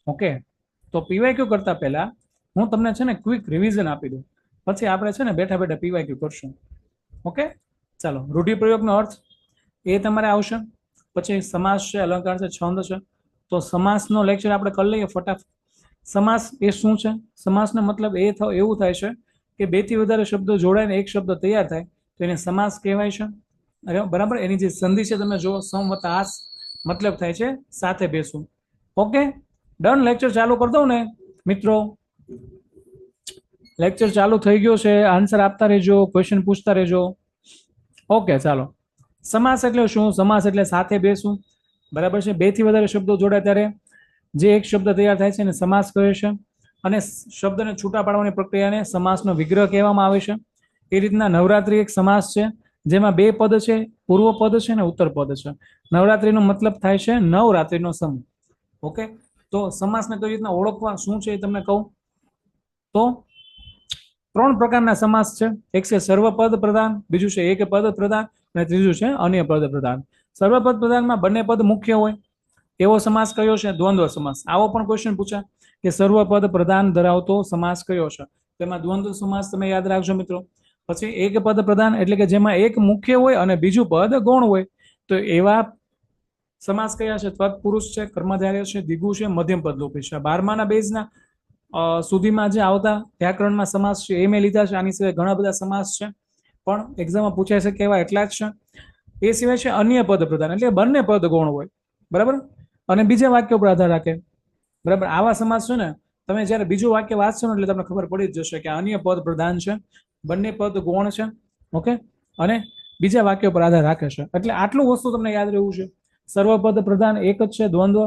Okay, તો PYQ કરતા પહેલા હું તમને છે ને ક્વિક રિવિઝન આપી દઉં, પછી આપણે છે ને બેઠા બેઠા પીવાયક્યુ કરશું. ઓકે, ચાલો. રૂઢિપ્રયોગનો અર્થ એ તમારે આવશે, પછી સમાસ છે, અલંકાર છે, છંદ છે. તો સમાસનો લેક્ચર આપણે કરી લઈએ ફટાફટ. સમાસ એ શું છે? સમાસનો મતલબ એવું થાય છે કે બે થી વધારે શબ્દો જોડાઈને એક શબ્દ તૈયાર થાય તો એને સમાસ કહેવાય છે. બરાબર, એની જે સંધિ છે તમે જુઓ, સમ વત્તા આસ, મતલબ થાય છે સાથે બેસવું. Okay, done. લેક્ચર ચાલુ કરી દઉં ને મિત્રો? લેક્ચર ચાલુ થઈ ગયો છે, આન્સર આપતા રહેજો, ક્વેશ્ચન પૂછતા રહેજો. ઓકે, ચાલો. સમાસ એટલે શું? સમાસ એટલે સાથે બેસવું, બરાબર છે. બે થી વધારે શબ્દો જોડાય ત્યારે જે એક શબ્દ તૈયાર થાય છે એને સમાસ કહે છે, અને શબ્દને છૂટા પાડવાની પ્રક્રિયાને સમાસનો વિગ્રહ કહેવામાં આવે છે. એ રીતના નવરાત્રી એક સમાસ છે, જેમાં બે પદ છે, પૂર્વ પદ છે અને ઉત્તર પદ છે. નવરાત્રીનો મતલબ થાય છે નવરાત્રીનો સમૂહ. ઓકે, તો સમાસને કઈ રીતના ઓળખવા શું છે એ તમને કહું તો 3 પ્રકારના સમાસ છે. એક છે સર્વપદ પ્રધાન, બીજું છે એક પદ પ્રધાન, અને ત્રીજું છે અન્ય પદ પ્રધાન. સર્વપદ પ્રધાનમાં બંને પદ મુખ્ય હોય એવો સમાસ કયો છે? દ્વંદ્વ સમાસ. આવો પણ ક્વેશ્ચન પૂછાય કે સર્વપદ પ્રધાન ધરાવતો સમાસ કયો છે? તેમાં દ્વંદ્વ સમાસ તમે યાદ રાખજો મિત્રો. પછી એક પદ પ્રધાન એટલે કે જેમાં એક મુખ્ય હોય અને બીજું પદ ગૌણ હોય, તો એવા સમાસ કયા છે? તત્પુરુષ છે, કર્મધારય છે, દ્વિગુ છે, મધ્યમ પદ લોપી છે. 12મા બેઝના સુધીમાં જે આવતા વ્યાકરણમાં સમાસ છે એ મેં લીધા છે. આની સિવાય ઘણા બધા સમાસ છે, પણ એક્ઝામમાં પૂછાય છે કેવા એટલા જ છે. એ સિવાય છે અન્ય પદ પ્રધાન, એટલે બંને પદ ગૌણ હોય, બરાબર, અને બીજા વાક્યો પર આધાર રાખે, બરાબર. આવા સમાસ છે ને તમે જ્યારે બીજું વાક્ય વાંચશો ને એટલે તમને ખબર પડી જ જશે કે અન્ય પદ પ્રધાન છે, બંને પદ ગૌણ છે. ઓકે, અને બીજા વાક્યો પર આધાર રાખે છે. એટલે આટલું વસ્તુ તમને યાદ રહેવું છે. સર્વપદ પ્રધાન એક જ છે, દ્વંદ્વ,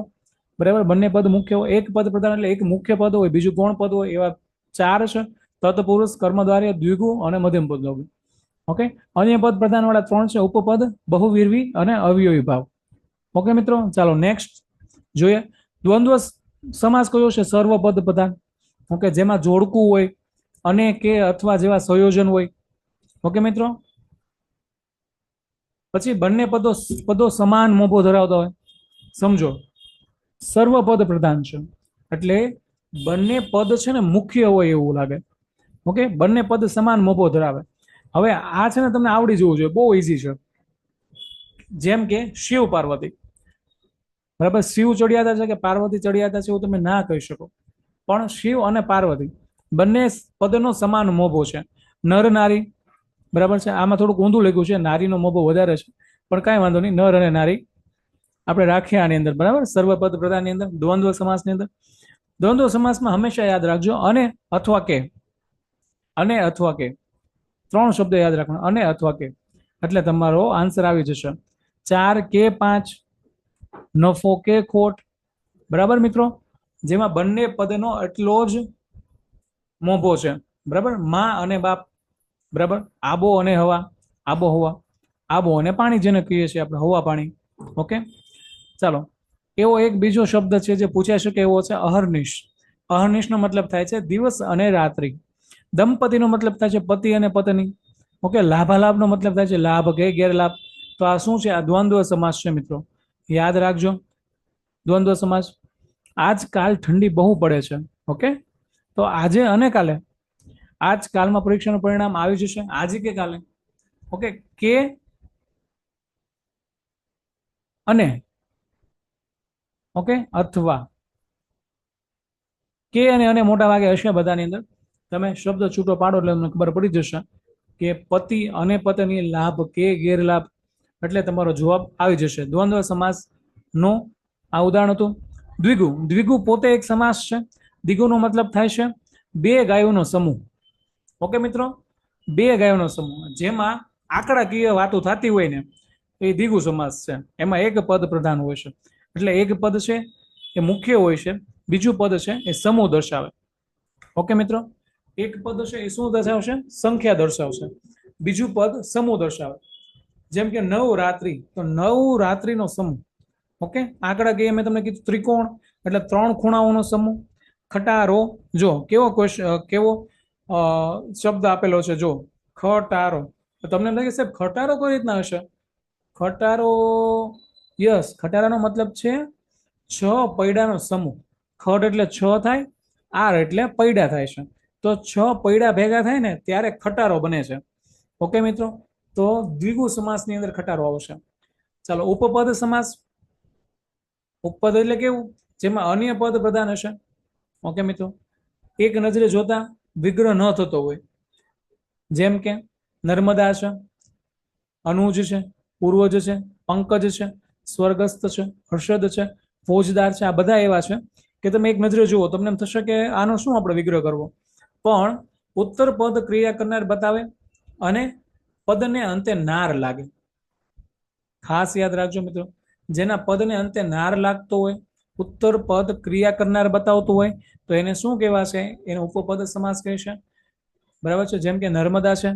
બરાબર. બંને પદ મુખ્ય હોય. એક પદ પ્રધાન એટલે એક મુખ્ય પદ હોય, બીજું ગૌણ પદ હોય, એવા 4 છે: તત્પુરુષ, કર્મધારય, દ્વિગુ અને મધ્યમ પદ લોપી. ઓકે, અન્ય પદ પ્રધાન વાળા 3 છે: ઉપપદ, બહુવિર્વી અને અવયવી ભાવ. ઓકે મિત્રો, ચાલો નેક્સ્ટ જોઈએ. દ્વંદ્વ સમાસ કયો છે? સર્વપદ પ્રધાન. ઓકે, જેમાં જોડકું હોય, અને કે અથવા જેવા સંયોજન હોય. ઓકે મિત્રો, પછી બંને પદો સમાન મોભો ધરાવતા હોય. સમજો, સર્વપદ પ્રધાન છે એટલે બંને પદ છે ને મુખ્ય હોય એવું લાગે. ઓકે, બંને પદ સમાન મોભો ધરાવે. હવે આ છે ને તમને આવડી જવું જોઈએ, બહુ ઈઝી છે. જેમ કે શિવ પાર્વતી, બરાબર. શિવ ચડિયાતા છે કે પાર્વતી ચડિયાતા છે એવું તમે ના કહી શકો, પણ શિવ અને પાર્વતી બંને પદનો સમાન મોભો છે. નર નારી, બરાબર છે. આમાં થોડુંક ઊંધું લખ્યું છે, નારીનો મોભો વધારે છે, પણ કાંઈ વાંધો નહીં. નર અને નારી આપણે રાખીએ આની અંદર, બરાબર. સર્વપદ પ્રધાનની અંદર, દ્વંદ્વ સમાસની અંદર. દ્વંદ્વ સમાસમાં હંમેશા યાદ રાખજો અને અથવા કે, અને અથવા કે 3 શબ્દ યાદ રાખવાના, અને અથવા કે, એટલે તમારો આન્સર આવી જશે 4 કે 5, નફો કે ખોટ, બરાબર મિત્રો. જેમાં બંને પદનો એટલો જ મોભો છે, બરાબર. માં અને બાપ, બરાબર. આબો અને હવા, આબો હવા, આબો અને પાણી જેને કહીએ છીએ આપણે, હવા પાણી. ઓકે, ચાલો. એવો એક બીજો શબ્દ છે જે પૂછાઈ શકે એવો છે અહર્નિશ. અહર્નિશનો મતલબ થાય છે દિવસ અને રાત્રિ. દંપતિનો મતલબ થાય છે પતિ અને પત્ની. ઓકે, લાભાલાભનો મતલબ થાય છે લાભ કે ગેરલાભ. તો આ શું છે? આ દ્વંદ્વ સમાસ છે મિત્રો, યાદ રાખજો. દ્વંદ્વ સમાસ. આજકાલ ઠંડી બહુ પડે છે. ઓકે, તો આજે અને કાલે, આજકાલમાં પરીક્ષાનું પરિણામ આવી જશે આજે કે કાલે. ઓકે, કે અને, ઓકે, અથવા. કે અને મોટા ભાગે હશે બધાની અંદર. તમે શબ્દ છૂટો પાડો એટલે તમને ખબર પડી જશે કે પતિ અને પત્ની, લાભ કે ગેરલાભ, એટલે તમારો જવાબ આવી જશે. દ્વંદ્વ સમાસ નો આ ઉદાહરણ હતું. દ્વિગુ. દ્વિગુ પોતે એક સમાસ છે. દ્વિગુનો મતલબ થાય છે 2 ગાયોનો સમૂહ. ઓકે મિત્રો, 2 ગાયોનો સમૂહ જેમાં આંકડાકીય વાતો થતી હોય ને એ દ્વિગુ સમાસ છે. એમાં એક પદ પ્રધાન હોય છે, એટલે એક પદ છે એ મુખ્ય હોય છે, બીજું પદ છે એ સમૂહ દર્શાવે. ઓકે મિત્રો, એક પદ છે એ શું દર્શાવશે? સંખ્યા દર્શાવશે. બીજું પદ સમૂહ દર્શાવે. જેમ કે નવરાત્રિ, તો નવરાત્રિનો સમૂહ. ઓકે, આંકડાકીય મેં તમને કીધું ત્રિકોણ, એટલે 3 ખૂણાઓનો સમૂહ. ખટારો, જો કેવો શબ્દ આપેલો છે, જો ખટારો. તો તમને લાગે સાહેબ ખટારો કઈ રીતના હશે? ખટારો, યસ, ખટારાનો મતલબ છે 6 પૈડાનો સમૂહ. ખડ એટલે છ થાય, આર એટલે પૈડા થાય છે. તો છ પૈડા ભેગા થાય ને ત્યારે ખટારો બને છે. ઓકે મિત્રો, તો દ્વિગુ સમાસની અંદર ખટારો આવશે. ચાલો, ઉપપદ સમાસ. ઉપપદ એટલે કેવું? જેમાં અન્ય પદ પ્રધાન હશે. ઓકે મિત્રો, એક નજરે જોતા વિગ્રહ ન થતો હોય. જેમ કે નર્મદા છે, અનુજ છે, પૂર્વજ છે, પંકજ છે, સ્વર્ગસ્થ છે, હર્ષદ છે, ફોજદાર છે. આ બધા એવા છે કે તમે એક નજરે જુઓ તમને એમ થશે કે આનો શું આપણે વિગ્રહ કરવો. પણ ઉત્તર પદ ક્રિયા કરનાર બતાવે અને પદને અંતે નાર લાગે. ખાસ યાદ રાખજો મિત્રો, જેના પદને અંતે નાર લાગતો હોય, ઉત્તર પદ ક્રિયા કરનાર બતાવતું હોય, તો એને શું કહેવાશે? એને ઉપપદ સમાસ કહેશે. બરાબર છે. જેમ કે નર્મદા છે,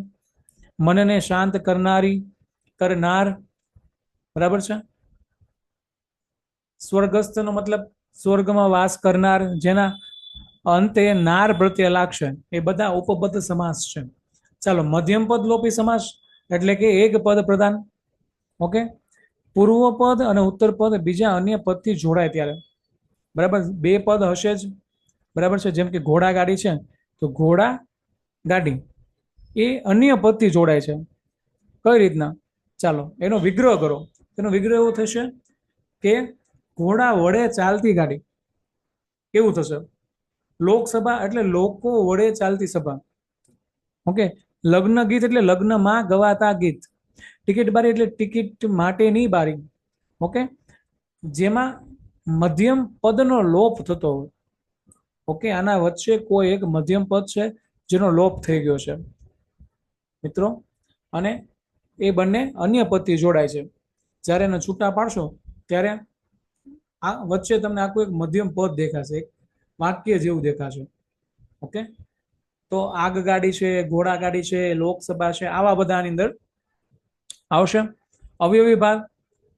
મનને શાંત કરનારી, કરનાર. બરાબર છે. સ્વર્ગસ્થ નો મતલબ સ્વર્ગમાં વાસ કરનાર, જેના અંતે નાર પ્રત્યય લાગશે. એ બધા ઉપપદ સમાસ છે. ચાલો, મધ્યમ પદ લોપી સમાસ એટલે કે એક પદ પ્રધાન. ઓકે, પૂર્વ પદ અને ઉત્તર પદ બીજા અન્ય પદથી જોડાય ત્યારે. બરાબર, બે પદ હશે જ. બરાબર છે. જેમ કે ઘોડા ગાડી છે, તો ઘોડા ગાડી એ અન્ય પદથી જોડાય છે. કઈ રીતના? ચાલો, એનો વિગ્રહ કરો. એનો વિગ્રહ એવો થશે કે ઘોડા વડે ચાલતી ગાડી. કેવું થશે? લોકસભા એટલે લોકો વડે ચાલતી સભા. ઓકે, લગ્ન ગીત એટલે લગ્નમાં ગવાતા ગીત. ટિકિટ બારી એટલે ટિકિટ માટેની બારી. ઓકે, જેમાં મધ્યમ પદનો લોપ થતો હોય. ઓકે, આના વચ્ચે કોઈ એક મધ્યમ પદ છે જેનો લોપ થઈ ગયો છે મિત્રો, અને એ બંને અન્ય પદથી જોડાય છે. જ્યારે એને છૂટા પાડશો ત્યારે આ વચ્ચે તમને આખું એક મધ્યમ પદ દેખાશે, એક વાક્ય જેવું દેખાશે. ઓકે, તો આગગાડી છે, ઘોડાગાડી છે, લોકસભા છે, આવા બધા આની અંદર આવશે. અવયવી ભાગ.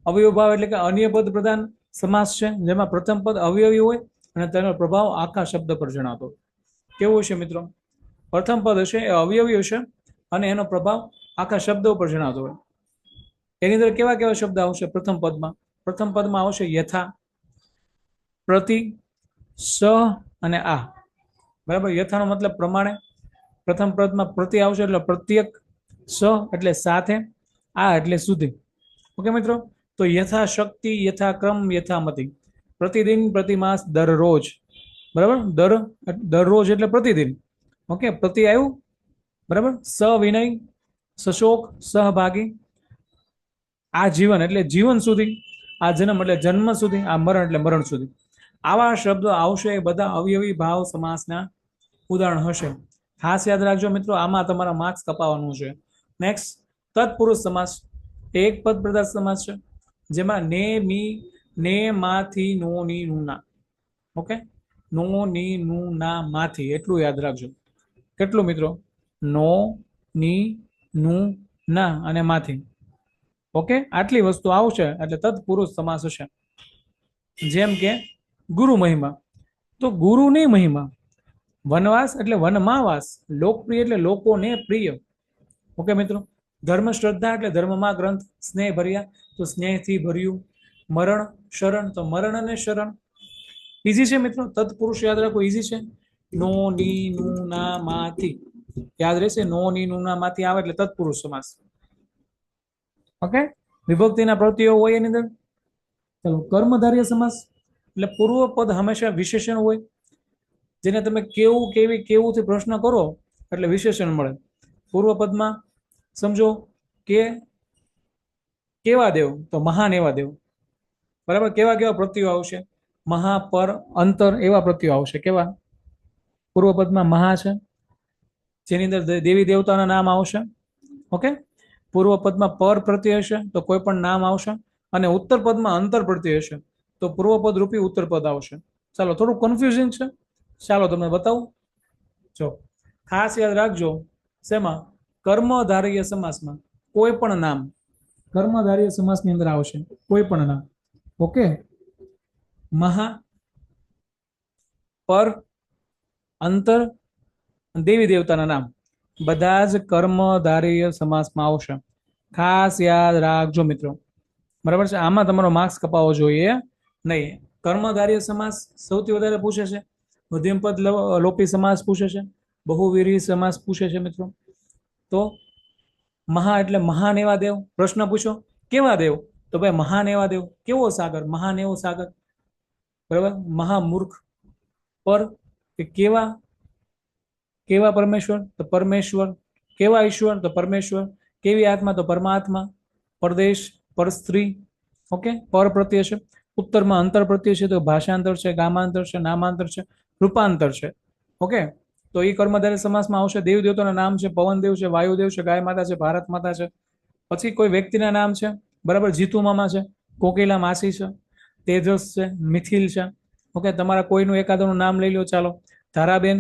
અવયવી ભાવ એટલે કે અન્ય પદ પ્રધાન સમાસ છે, જેમાં પ્રથમ પદ અવયવી હોય અને તેનો પ્રભાવ આખા શબ્દ પર જણાતો. કેવું હશે મિત્રો? પ્રથમ પદ હશે એ અવયવી હશે અને એનો પ્રભાવ આખા શબ્દો પર જણાતો હોય. એની અંદર કેવા કેવા શબ્દ આવશે પ્રથમ પદમાં? પ્રથમ પદમાં આવશે યથા, પ્રતિ, સ અને આ. બરાબર, યથાનો મતલબ પ્રમાણે. પ્રથમ પદમાં પ્રતિ આવશે એટલે પ્રત્યેક, સ એટલે સાથે, આ એટલે સુધી. ઓકે મિત્રો, તો યથાશક્તિ, યથાક્રમ, યથામતિ. પ્રતિદિન, પ્રતિમાસ, દરરોજ. બરાબર, દરરોજ એટલે પ્રતિદિન. ઓકે, પ્રતિ આવ્યું. બરાબર, સવિનય, સશોક, સહભાગી. આ જીવન એટલે જીવન સુધી, આ જન્મ એટલે જન્મ સુધી, આ મરણ એટલે મરણ સુધી. આવા શબ્દો આવશે એ બધા અવયવી ભાવ સમાસના ઉદાહરણ હશે. ખાસ યાદ રાખજો મિત્રો, આમાં તમારા માર્ક્સ કપાવવાનું છે. નેક્સ્ટ, તત્પુરુષ સમાસ. એક પદ પ્રધાન સમાસ છે, જેમાં ને, મી, ને, માંથી, નો, ની, નું, ના. ઓકે, નો, ની, નું, ના, માંથી. એટલું યાદ રાખજો. કેટલું મિત્રો? નો, ની, નું, ના અને માંથી. ઓકે, આટલી વસ્તુ આવશે એટલે તત્પુરુષ સમાસ હશે. જેમ કે ગુરુ મહિમા, તો ગુરુની મહિમા. વનવાસ એટલે વનમાં વાસ. લોકપ્રિય એટલે લોકોને પ્રિય. ઓકે મિત્રો, ધર્મ શ્રદ્ધા એટલે ધર્મમાં ગ્રંથ. સ્નેહ ભર્યા તો સ્નેહથી ભર્યું. મરણ શરણ તો મરણ અને શરણ. ઈઝી છે મિત્રો, તત્પુરુષ યાદ રાખો, ઈઝી છે. નો, ની, નું, ના, માંથી. યાદ રહેશે, નો, ની, નું, ના, માંથી આવે એટલે તત્પુરુષ સમાસ. ઓકે, વિભક્તિના પ્રત્યયો હોય એની અંદર. ચલો, કર્મધારય સમાસ એટલે પૂર્વ પદ હંમેશા વિશેષણ હોય. જેને તમે કેવું, કેવી, કેવુંથી પ્રશ્ન કરો એટલે વિશેષણ મળે. પૂર્વ પદમાં સમજો કે કેવા દેવ, તો મહાન એવા દેવ. બરાબર, કેવા કેવા પ્રત્યયો આવશે? મહા, પર, અંતર એવા પ્રત્યયો આવશે. કેવા? પૂર્વ પદમાં મહા છે, જેની અંદર દેવી દેવતાના નામ આવશે. ઓકે, પૂર્વ પદમાં પર પ્રત્યય હશે તો કોઈ પણ નામ આવશે. અને ઉત્તર પદમાં અંતર પ્રત્યય હશે તો પૂર્વ પદ રૂપી ઉત્તર પદ આવશે. ચાલો, થોડું કન્ફ્યુઝિંગ છે. ચાલો તમને બતાવું. જો, ખાસ યાદ રાખજો, શેમાં? કર્મધારય સમાસમાં કોઈ પણ નામ કર્મધારય સમાસની અંદર આવશે. કોઈ પણ નામ. ઓકે, મહા, પર, અંતર, દેવી દેવતાના નામ બધા જ કર્મધારય સમાસમાં આવશે. ખાસ યાદ રાખજો મિત્રો. બરાબર છે, આમાં તમારો માર્ક્સ કપાવવો જોઈએ નહીં. કર્મધારય સમાસ સૌથી વધારે પૂછે છે, મધ્યમપદ લોપી સમાસ પૂછે છે, બહુવીરી સમાસ પૂછે છે મિત્રો. તો મહા એટલે મહાન એવા દેવ. પ્રશ્ન પૂછો કેવા દેવ, તો ભાઈ મહાન એવા દેવ. કેવો સાગર, મહાન એવો સાગર, બરાબર. મહામૂર્ખ. પર કે કેવા, કેવા પરમેશ્વર તો પરમેશ્વર, કેવા ઈશ્વર તો પરમેશ્વર, કેવી આત્મા તો પરમાત્મા, પરદેશ પર સ્ત્રી, ઓકે. પર પ્રત્યય છે. ઉત્તરમાં અંતર પ્રત્યય છે, તો ભાષાંતર છે, ગામાંતર છે, નામાંતર છે, રૂપાંતર છે, ઓકે. તો એ કર્મધારય સમાસમાં આવશે. દેવ દેવતાના નામ છે, પવનદેવ છે, વાયુદેવ છે, ગાય માતા છે, ભારત માતા છે. પછી કોઈ વ્યક્તિના નામ છે, બરાબર. જીતુ મામા છે, કોકિલા માસી છે, તેજસ છે, મિથિલ છે, ઓકે. તમારા કોઈનું એકાદનું નામ લઈ લો, ચાલો. ધારાબેન,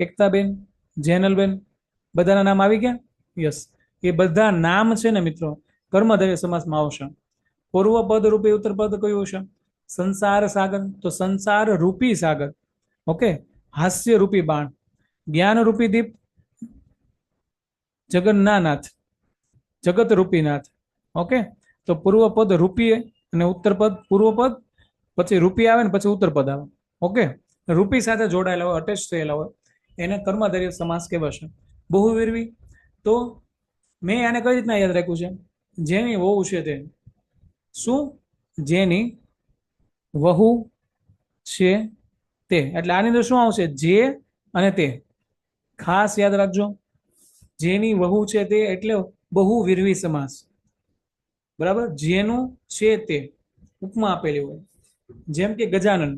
એકતાબેન, જેનલબેન, બધાના નામ આવી ગયા. યસ, એ બધા નામ છે ને મિત્રો કર્મધારય સમાસમાં આવશે. પૂર્વ પદ રૂપી ઉત્તર પદ કયું છે? સંસાર સાગર, તો સંસાર રૂપી સાગર, ઓકે. હાસ્ય રૂપી બાણ, જ્ઞાન રૂપી દીપ, જગન્નાથ, જગત રૂપીનાથ, ઓકે. તો પૂર્વ પદ રૂપી અને ઉત્તર પદ, પૂર્વ પદ પછી રૂપી આવે ને પછી ઉત્તર પદ આવે, ઓકે. રૂપી સાથે જોડાયેલા હોય, અટેચ થયેલા હોય, એને કર્મધારય સમાસ કહેવાશે. બહુવિરવી, તો મેં આને કઈ રીતના યાદ રાખ્યું છે? જેની વહુ છે તે. શું? જેની વહુ છે તે. એટલે આની અંદર શું આવશે? જે અને તે. ખાસ યાદ રાખજો, જેની વહુ છે તે એટલે બહુવિરવી સમાસ, બરાબર. જેનું છે તે ઉપમા આપેલી હોય, જેમ કે ગજાનન.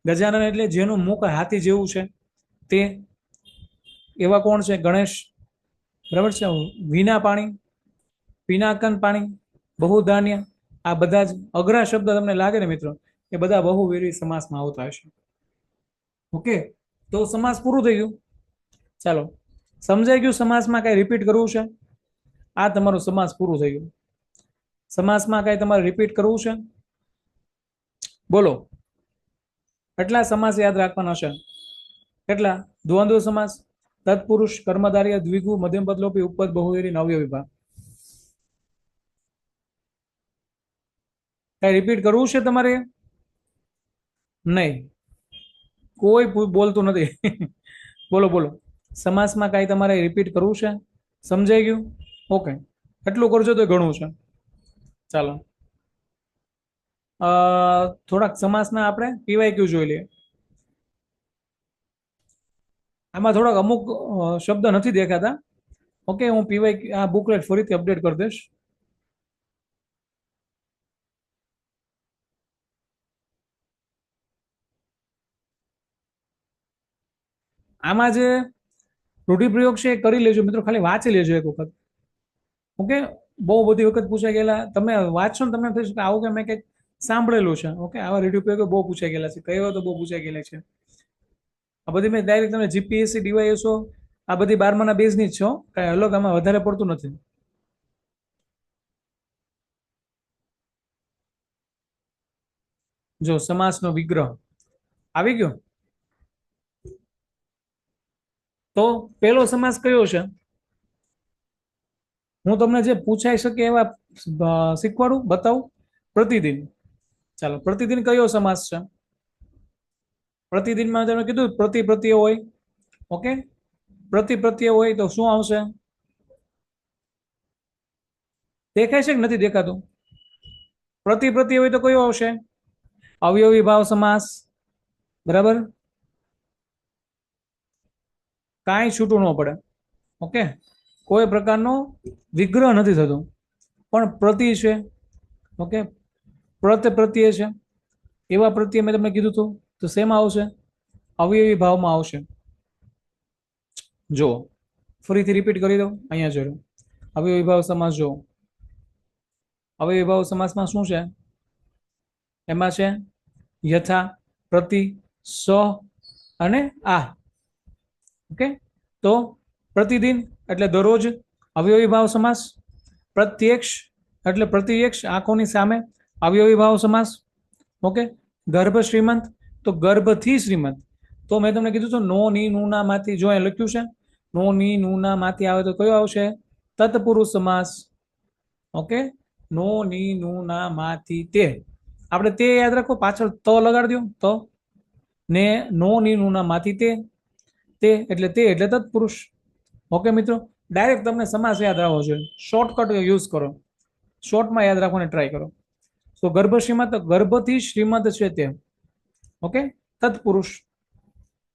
ગજાનન એટલે જેનું મુખ હાથી જેવું છે તે. એવા કોણ છે? ગણેશ, બરાબર છે. વિના પાણી, પિનાકન પાણી, બહુધાન્ય, આ બધા જ અઘરા શબ્દ તમને લાગે ને મિત્રો, એ બધા બહુવિરવી સમાસમાં આવતા હશે, ઓકે. તો સમાસ પૂરું થઈ ગયું. ચાલો, સમજાઈ ગયું? સમાસમાં કઈ રિપીટ કરવું છે? આ તમારું સમાસ પૂરું થઈ ગયું. સમાસમાં કઈ તમારે રિપીટ કરવું છે? બોલો. કેટલા સમાસ યાદ રાખવાના છે? કેટલા? દ્વંદ્વ સમાસ, તત્પુરુષ, કર્મધારય, દ્વિગુ, મધ્યમપદ લોપી, ઉપપદ, બહુવિરી, નવ્ય વિભાગ. કઈ રિપીટ કરવું છે તમારે? નહીં, કોઈ બોલતું નથી. બોલો બોલો. સમાસમાં કઈ તમારે રિપીટ કરવું છે? સમજાઈ ગયું? ઓકે, એટલું કરજો તો ઘણું છે. ચાલો, થોડાક સમાસના આપણે પીવાયક્યુ જોઈ લઈએ. આમાં થોડાક અમુક શબ્દ નથી દેખાતા, ઓકે. હું પીવાય આ બુકલેટ ફરીથી અપડેટ કરી દઈશ. આમાં જે રૂઢિપ્રયોગ છે એ કરી લેજો મિત્રો, ખાલી વાંચી લેજો એક વખત, ઓકે. બહુ બધી વખત પૂછાઈ ગયેલા, તમે વાંચશો ને તમને થશે કે આવું કે મેં કંઈક સાંભળેલું છે, ઓકે. આવા રૂઢિપ્રયોગો બહુ પૂછાઈ ગયેલા છે, કઈ વાર તો બહુ પૂછાઈ ગયેલા છે. આ બધી મેં ડાયરેક્ટ તમને જીપીએસસી ડીવાયએસઓ આ બધી 12માના બેઝની જ છો, કઈ અલગ આમાં વધારે પડતું નથી. જો સમાસનો વિગ્રહ આવી ગયો, તો પેલો સમાસ કયો છે? હું તમને જે પૂછાઈ શકે એવા શીખવાડું, બતાવું. પ્રતિદિન. ચાલો, પ્રતિદિન કયો સમાસ છે? પ્રતિદિનમાં તમે કીધું પ્રતિ પ્રત્યય હોય, ઓકે. પ્રતિ પ્રત્યય હોય તો શું આવશે? દેખાય છે કે નથી દેખાતું? પ્રતિ પ્રત્યય હોય તો કયો આવશે? અવયવી ભાવ સમાસ, બરાબર. કાંઈ છૂટું ન પડે, ઓકે. કોઈ પ્રકારનો વિગ્રહ નથી થતો, પણ પ્રતિ છે, ઓકે. પ્રત પ્રત્યય છે, એવા પ્રત્યય મેં તમને કીધું હતું, તો શેમાં આવશે? અવયવી ભાવમાં આવશે. જો ફરીથી રિપીટ કરી દઉં, અહીંયા જોયું અવયવી ભાવ સમાસ. જો અવયવી ભાવ સમાસમાં શું છે? એમાં છે યથા, પ્રતિ, સ અને આ, ઓકે. તો પ્રતિદિન એટલે દરરોજ અવયવી ભાવ સમાસ. પ્રત્યક્ષ એટલે પ્રત્યક્ષ, આંખોની સામે, અવયવી ભાવ સમાસ, ઓકે. ગર્ભ શ્રીમંત, તો ગર્ભથી શ્રીમંત. તો મેં તમને કીધું તો નો ની નું ના માંથી, જો અહીં લખ્યું છે નો ની નું ના માંથી આવે તો કયો આવશે? તત્પુરુષ સમાસ, ઓકે. નો ની નું ના માંથી તે. આપણે તે યાદ રાખો, પાછળ ત લગાડી દો. તો ને નો ની નું ના માંથી તે એટલે તત્પુરુષ. ઓકે મિત્રો, ડાયરેક્ટ તમને સમાસ યાદ રાખવો જોઈએ, શોર્ટકટ યુઝ કરો, શોર્ટમાં યાદ રાખવાની ટ્રાય કરો. તો ગર્ભ શ્રીમંત, ગર્ભથી શ્રીમંત છે તે. ઓકે, તત્પુરુષ,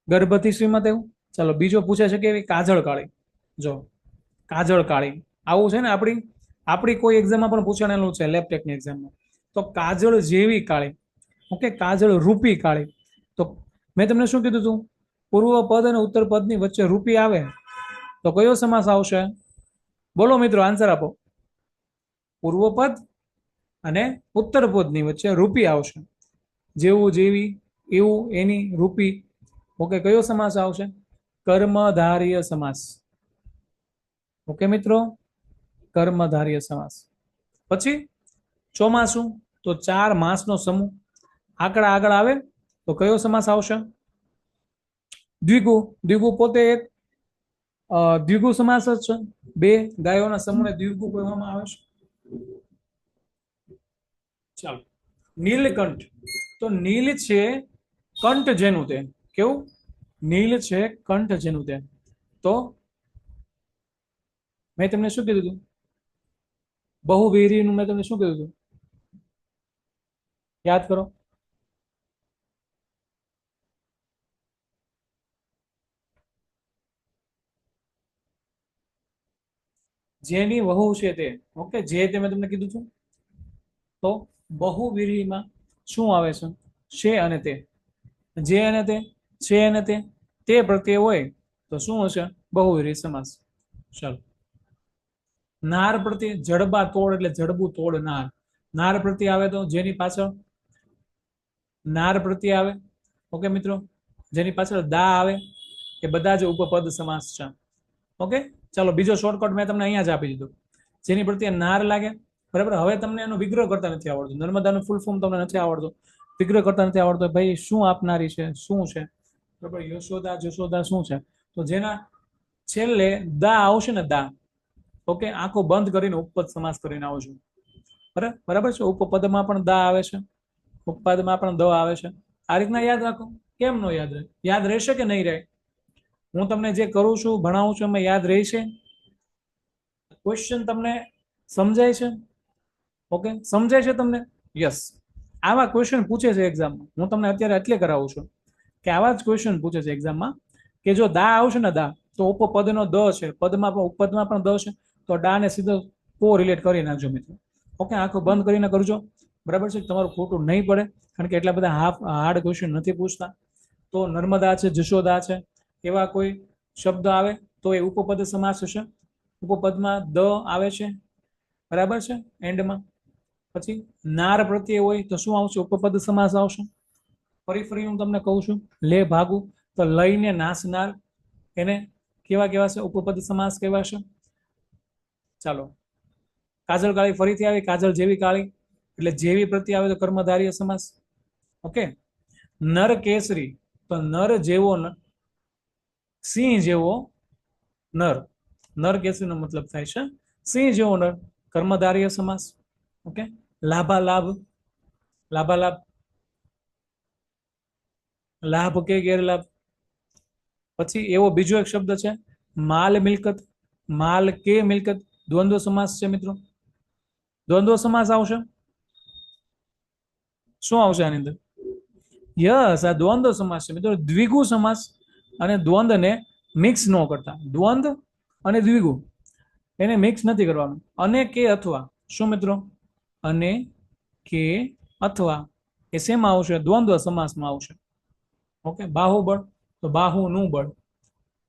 ગર્ભથી શ્રીમંત એવું. ચાલો બીજો પૂછે છે કે કાજળ કાળી. જો કાજળ કાળી આવું છે ને, આપણી કોઈ એક્ઝામમાં પણ પૂછાણેલું છે, લેબટેકની એક્ઝામમાં. તો કાજળ જેવી કાળી. ઓકે, કાજળ રૂપી કાળી. તો મેં તમને શું કીધું હતું, પૂર્વ પદ અને ઉત્તર પદની વચ્ચે રૂપી આવે તો કયો સમાસ આવશે? બોલો મિત્રો, આન્સર આપો. પૂર્વ પદ અને ઉત્તર પદની વચ્ચે રૂપી આવશે. જેવું, જેવી, એવું, એની, રૂપી. ઓકે, કયો સમાસ આવશે? કર્મધારય સમાસ. ઓકે મિત્રો, કર્મધારય સમાસ. પછી ચોમાસું, તો 4 માસનો સમૂહ. આગળ આવે તો કયો સમાસ આવશે? દ્વિગુ. દ્વિગુ પોતે એક દ્વિગુ સમાસ જ છે. 2 ગાયોના સમૂહને દ્વિગુ કહેવામાં આવે છે. ચાલો, નીલકંઠ. તો નીલ છે કંઠ જેનું તે. કેવું? નીલ છે કંઠ જેનું તે. તો મેં તમને શું કીધું હતું? બહુવીરીનું મેં તમને શું કીધું હતું? યાદ કરો. જેની વહુ છે તે. ઓકે, જે તે મેં તમને કીધું છું. તો બહુવીરીમાં શું આવે છે? છે અને તે. જે અને તે, છે અને તે પ્રત્યે હોય તો શું હશે? બહુવીરી સમાસ. ચાલો, નાર પ્રત્યે જડબા તોડ, એટલે જડબું તોડ નાર. નાર પ્રત્યે આવે તો જેની પાછળ નાર પ્રત્યે આવે. ઓકે મિત્રો, જેની પાછળ દા આવે, એ બધા જ ઉપપદ સમાસ છે. ઓકે, ચાલો બીજો શોર્ટકટ મેં તમને અહીંયા જ આપી દીધું. જેની પ્રત્યે નાર લાગે, બરાબર. હવે તમને એનો વિગ્રહ કરતા નથી આવડતું, નર્મદાનું ફૂલ ફોર્મ તમને નથી આવડતું, વિગ્રહ કરતા નથી આવડતો, ભાઈ શું આપનારી છે, શું છે, બરાબર. યશોદા, જશોદા શું છે? તો જેના છેલ્લે દા આવશે ને, દા. ઓકે, આંખો બંધ કરીને ઉપપદ સમાસ કરીને આવજો. બરાબર છે. ઉપપદમાં પણ દા આવે છે, ઉપપદમાં પણ દ આવે છે. આ રીતના યાદ રાખો. કેમ નો યાદ રહે? યાદ રહેશે કે નહીં રહે? હું તમને જે કરું છું, ભણાવું છું, એમાં યાદ રહેશે? ક્વેશ્ચન તમને સમજાય છે? ઓકે, સમજાય છે તમને? યસ. આવા ક્વેશ્ચન પૂછે છે એક્ઝામમાં. હું તમને અત્યારે એટલે કરાવું છું કે આવા જ ક્વેશ્ચન પૂછે છે એક્ઝામમાં, કે જો દા આવશે ને, દા, તો ઉપપદનો દ છે, પદમાં પણ ઉપપદમાં પણ દ છે, તો ડા ને સીધો કો રિલેટ કરી નાખજો મિત્રો. ઓકે, આંખો બંધ કરીને કરજો, બરાબર છે. તમારું ખોટું નહીં પડે, કારણ કે એટલા બધા હાર્ડ ક્વેશ્ચન નથી પૂછતા. તો નર્મદા છે, જશોદા છે, એવા કોઈ શબ્દ આવે તો એ ઉપપદ સમાસ હશે. ઉપપદમાં દ આવે છે, બરાબર છે, એન્ડમાં. પછી નાર પ્રત્યે હોય તો શું આવશે? ઉપપદ સમાસ આવશે. ફરી હું તમને કહું છું, લે ભાગુ, તો લઈને નાસનાર, એને કેવા કેવા છે? ઉપપદ સમાસ કેવા છે? ચાલો, કાજલ કાળી ફરીથી આવી, કાજલ જેવી કાળી, એટલે જેવી પ્રત્યે આવે તો કર્મધારય સમાસ. ઓકે, નર કેસરી, તો નર જેવો, સિંહ જેવો નર. નર કેસરી નો મતલબ થાય છે સિંહ જેવો નર, કર્મધારય સમાસ. ઓકે, લાભાલાભ, લાભાલાભ, લાભ કે ગેરલાભ. પછી એવો બીજો એક શબ્દ છે માલ મિલકત, માલ કે મિલકત, દ્વંદ્વ સમાસ છે મિત્રો. દ્વંદ્વ સમાસ આવશે. શું આવશે આની અંદર? યસ, આ દ્વંદ્વ સમાસ છે મિત્રો. દ્વિગુ સમાસ અને દ્વંદ્વને મિક્સ ન કરતા. દ્વંદ્વ અને દ્વિગુ એને મિક્સ નથી કરવાનું. અને કે અથવા, શું મિત્રો? અને કે અથવા એ શેમાં આવશે? દ્વંદ્વ સમાસમાં આવશે. ઓકે, બાહુબળ, તો બાહુ નું બળ,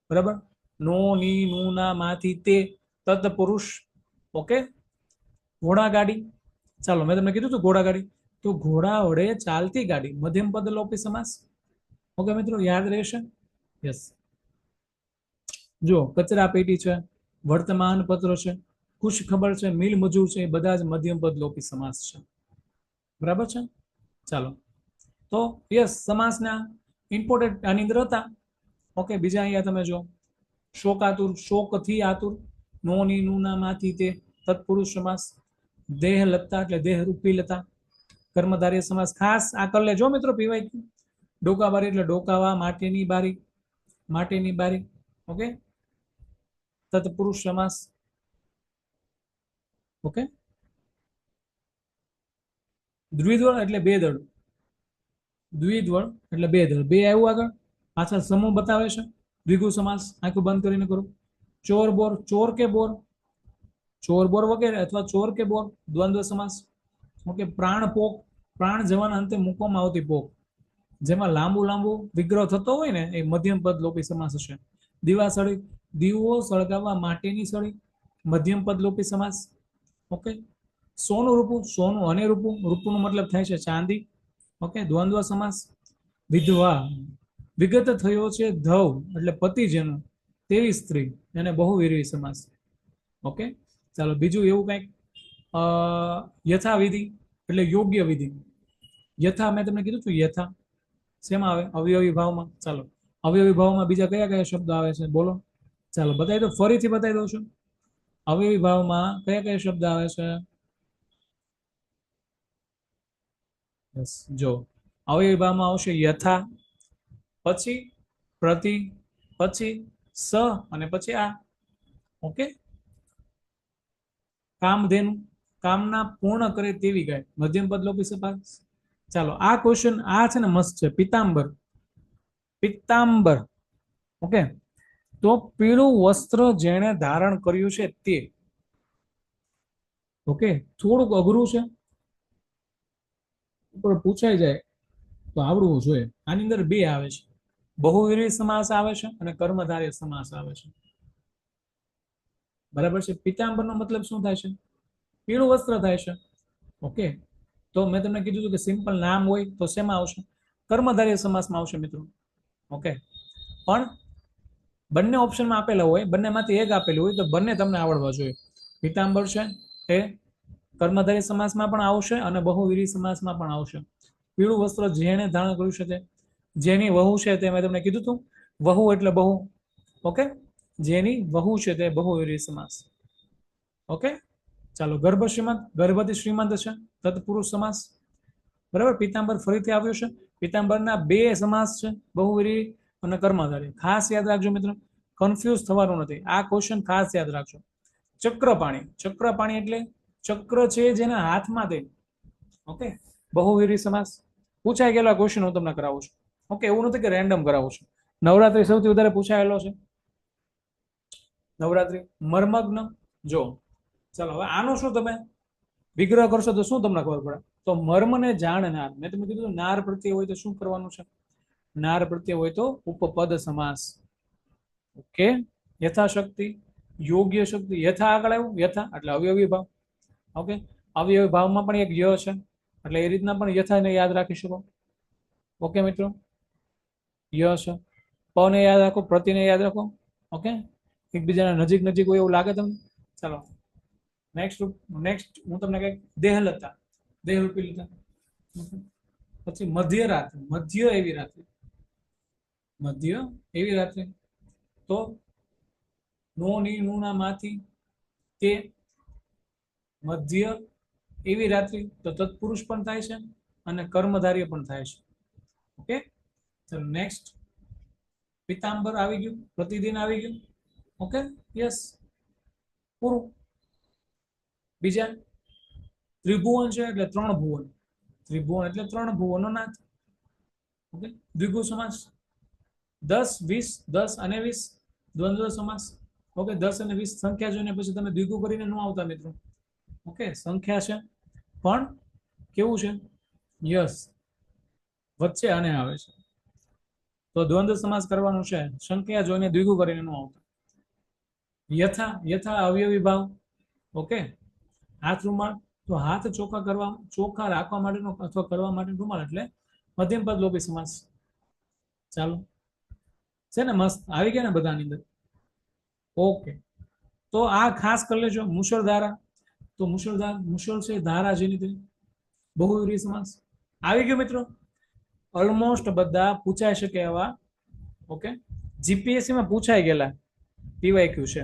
બરાબર. નો ની નું ના માંથી તે, તત્પુરુષ. ઓકે, ઘોડાગાડી. ચાલો, મેં તમને કીધું હતું ઘોડાગાડી, તો ઘોડા વડે ચાલતી ગાડી, મધ્યમ પદ લોપી સમાસ. ઓકે મિત્રો, યાદ રહેશે? યસ. જો કચરા પેટી છે, વર્તમાન પત્ર છે, ખુશ ખબર છે, મિલ મજૂર છે, એ બધા જ મધ્યમ પદ લોપી સમાસ છે. બરાબર છે. ચાલો, તો યસ, સમાસના ઇમ્પોર્ટન્ટ આની અંદર હતા. ઓકે, બીજા અહીંયા તમે જો શોકાતુર, શોકથી આતુર, નો ની નું ના માંથી તે, તત્પુરુષ સમાસ. દેહ લતા એટલે દેહ રૂપી લતા, કર્મધારય સમાસ ખાસ આ કરી લેજો મિત્રો પીવાય ડોકા બારી એટલે ડોકાવા માટેની બારી માટેની બારી ઓકે તત્પુરુષ સમાસ ઓકે દ્વિધ્વળ એટલે બે દળ દ્વિધ્વળ એટલે બે દળ બે આવ્યું આગળ પાછળ સમૂહ બતાવે છે દ્વિગુ સમાસ આંખું બંધ કરીને કરો ચોર બોર ચોર કે બોર ચોર બોર વગેરે અથવા ચોર કે બોર દ્વંદ્વ સમાસ ઓકે પ્રાણ પોક પ્રાણ જવાના અંતે મૂકવામાં આવતી પોક જેમાં લાંબુ લાંબુ વિગ્રહ થતો હોય ને એ મધ્યમ પદ લોપી સમાસ હશે દીવાસળી દીવો સળગાવવા માટેની સળી મધ્યમ પદ લોપી સમાસ ઓકે સોનું રૂપું સોનું અને રૂપું રૂપું મતલબ થાય છે ચાંદી ઓકે દ્વંદ્વ સમાસ વિધવા વિગત થયો છે ધવ એટલે પતિ જેનું તેવી સ્ત્રી એને બહુવિરી સમાસ ઓકે ચાલો બીજું એવું કંઈક યથાવિધિ એટલે યોગ્ય વિધિ યથા મેં તમને કીધું છું યથા શેમાં આવે અવયવી ભાવમાં ચાલો અવયવી ભાવમાં બીજા કયા કયા શબ્દ આવે છે બોલો ચાલો બતાવી દો ફરીથી બતાવી દઉં છું અવયવી ભાવમાં કયા કયા શબ્દ આવે છે જો અવયવી ભાવમાં આવશે યથા પછી પ્રતિ પછી સ અને પછી આ ઓકે કામધેનુ કામના પૂર્ણ કરે તેવી ગાય મધ્યમ પદ લોપી સમાસ ચાલો આ ક્વેશ્ચન આ છે ને મસ્ત છે પિતાંબર પિત્તાંબર ઓકે તો પીળું વસ્ત્ર જેણે ધારણ કર્યું છે તે ઓકે થોડુંક અઘરું છે પણ પૂછાઈ જાય તો આવડવું જોઈએ આની અંદર બે આવે છે બહુવિરી સમાસ આવે છે અને કર્મધારય સમાસ આવે છે બરાબર છે પિતાંબર નો મતલબ શું થાય છે પીળું વસ્ત્ર થાય છે ઓકે તો મેં તમને કીધું હતું કે સિમ્પલ નામ હોય તો શેમાં આવશે કર્મધારય સમાસમાં આવશે મિત્રો ઓકે પણ બંને ઓપ્શનમાં આપેલા હોય બંનેમાંથી એક આપેલું હોય તો બંને તમને આવડવા જોઈએ પિતાંબર છે એ કર્મધારય સમાસમાં પણ આવશે અને બહુવિરી સમાસમાં પણ આવશે પીળું વસ્ત્ર જેણે ધારણ કર્યું છે તે જેની વહુ છે તે મેં તમને કીધું હતું વહુ એટલે બહુ ઓકે જેની વહુ છે તે બહુવિરી સમાસ ઓકે ચાલો ગર્ભ શ્રીમંત ગર્ભવતી શ્રીમંત છે તત્પુરુષ સમાસ બરાબર પિતાંબર ફરીથી આવ્યું છે પિતાંબરના બે સમાસ છે બહુવિરી અને કર્મધારય ખાસ યાદ રાખજો મિત્રો કન્ફ્યુઝ થવાનું નથી આ ક્વેશ્ચન ખાસ યાદ રાખજો ચક્રપાણી એટલે ચક્ર છે જેના હાથમાં તે ઓકે બહુવિરી સમાસ પૂછાઈ ગયેલા ક્વેશ્ચન હું તમને કરાવું છું ઓકે એવું નથી કે રેન્ડમ કરાવું છું નવરાત્રી સૌથી વધારે પૂછાયેલો છે નવરાત્રી મર્મગ્ન જો ચાલો હવે આનો શું તમે વિગ્રહ કરશો તો શું તમને ખબર પડે તો મર્મને જાણનાર મેં તમને કીધું નાર પ્રત્યે હોય તો શું કરવાનું છે નાર પ્રત્યે હોય તો ઉપપદ સમાસ ઓકે યથાશક્તિ યોગ્ય શક્તિ યથા આગળ આવ્યું યથા એટલે અવયવી ભાવ ઓકે અવયવી ભાવમાં પણ એક ય છે એટલે એ રીતના પણ યથાને યાદ રાખી શકો ઓકે મિત્રો ય છે પ ને યાદ રાખો પ્રતિને યાદ રાખો ઓકે એકબીજાના નજીક નજીક હોય એવું લાગે તમને ચાલો નેક્સ્ટ હું તમને કઈક દેહલતા દેહરૂપી લતા પછી મધ્યરાત્રિ મધ્ય એવી રાત્રિ તો નો ની નુના માંથી તે મધ્ય એવી રાત્રિ તો તત્પુરુષ પણ થાય છે અને કર્મધાર્ય પણ થાય છે ઓકે ચલો નેક્સ્ટ પિતાંબર આવી ગયું પ્રતિદિન આવી ગયું ઓકે યસ પૂરું બીજા ત્રિભુવન છે એટલે ત્રણ ભુવનો નાથ ઓકે દ્વિગુ સમાસ 10 20 10 અને 20 દ્વંદ્વ સમાસ ઓકે 10 અને 20 સંખ્યા જોઈને પછી તમે દ્વિગુ કરીને ન આવતા મિત્રો ઓકે સંખ્યા છે પણ કેવું છે યસ વચ્ચે અને આવે છે તો દ્વંદ્વ સમાસ કરવાનું છે સંખ્યા જોઈને દ્વિગુ કરીને ન આવતા યથા અવયવી ભાવ ઓકે હાથ રૂમાલ તો હાથ ચોખ્ખા રાખવા માટેનો અથવા કરવા માટેનો રૂમાલ એટલે મધ્યમ પદ લોપી સમાસ ચાલો છે ને મસ્ત આવી ગયા ને બધાની અંદર ઓકે તો આ ખાસ કરી લેજો મુશળધારા તો મુશળ છે ધારા જેની બહુવિરી સમાસ આવી ગયો મિત્રો ઓલમોસ્ટ બધા પૂછાઈ શકે એવા ઓકે જીપીએસસી માં પૂછાઈ ગયેલા પીવાયક્યુ છે